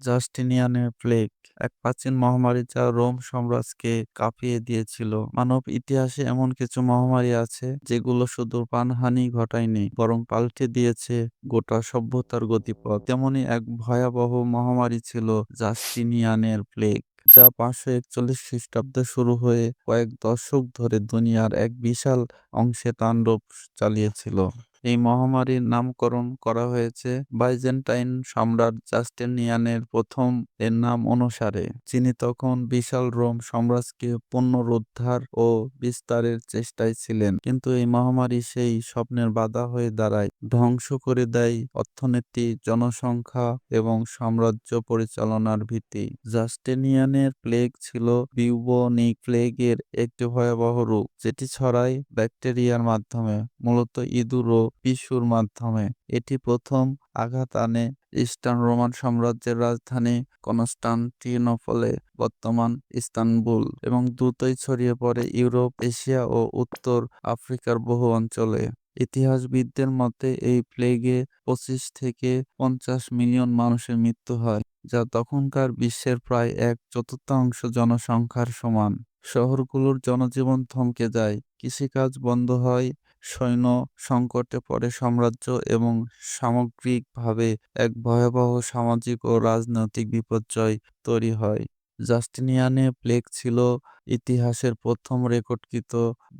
জাস্টিনিয়ানের plague এক প্রাচীন মহামারী যা রোম সাম্রাজ্যকে কাঁপিয়ে দিয়েছিল। মানব ইতিহাসে এমন কিছু মহামারী আছে যেগুলো শুধু প্রাণহানি ঘটায়নি, বরং পাল্টে দিয়েছে গোটা সভ্যতার গতিপথ। তেমনি এক ভয়াবহ মহামারী ছিল জাস্টিনিয়ানের প্লেগ, যা 541 খ্রিস্টাব্দে শুরু হয়ে কয়েক দশক ধরে দুনিয়ার এক বিশাল অংশে তাণ্ডব চালিয়েছিল। এই মহামারীর নামকরণ করা হয়েছে বাইজেন্টাইন সম্রাট জাস্টিনিয়ানের প্রথম এর নাম অনুসারে, যিনি তখন বিশাল রোম সাম্রাজ্যকে পুনরুদ্ধার ও বিস্তারের চেষ্টায় ছিলেন। কিন্তু এই মহামারী সেই স্বপ্নের বাধা হয়ে দাঁড়ায়, ধ্বংস করে দেয় অর্থনীতি, জনসংখ্যা এবং সাম্রাজ্য পরিচালনার ভিত্তি। জাস্টিনিয়ানের প্লেগ ছিল বিউবনিক প্লেগের একটি ভয়াবহ রূপ, যেটি ছড়ায় ব্যাকটেরিয়ার মাধ্যমে, মূলত ইঁদুর ও পিশুর মাধ্যমে। এটি প্রথম আঘাত আনে ইস্টার্ন রোমান সাম্রাজ্যের রাজধানী কনস্টান্টিনোপলে, বর্তমান ইস্তানবুল, এবং দ্রুতই ছড়িয়ে পড়ে ইউরোপ, এশিয়া ও উত্তর আফ্রিকার বহু অঞ্চলে। ইতিহাসবিদদের মতে এই প্লেগে 25 থেকে 50 মিলিয়ন মানুষের মৃত্যু হয়, যা তখনকার বিশ্বের প্রায় 1/4 জনসংখ্যার সমান। শহরগুলোর জনজীবন থমকে যায়, কৃষিকাজ বন্ধ হয়, সৈন্য সংকটে পড়ে সাম্রাজ্য, এবং সামগ্রিকভাবে এক ভয়াবহ সামাজিক ও রাজনৈতিক বিপর্যয় তৈরি হয়। জাস্টিনিয়ানের প্লেগ ছিল ইতিহাসের প্রথম রেকর্ডকৃত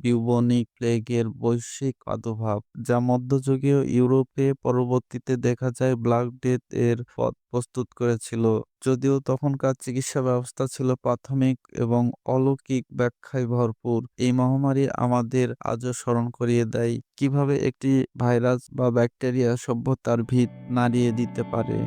বিউবনিক প্লেগের বৈশ্বিক প্রাদুর্ভাব, যা মধ্যযুগীয় ইউরোপে পরবর্তীতে দেখা যায় ব্ল্যাক ডেথ এর পথ প্রস্তুত করেছিল। যদিও তখনকার চিকিৎসা ব্যবস্থা ছিল প্রাথমিক এবং অলৌকিক ব্যাখ্যায় ভরপুর, এই মহামারী আমাদের আজও স্মরণ করিয়ে দেয় কিভাবে একটি ভাইরাস বা ব্যাকটেরিয়া সভ্যতার ভিত নাড়িয়ে দিতে পারে।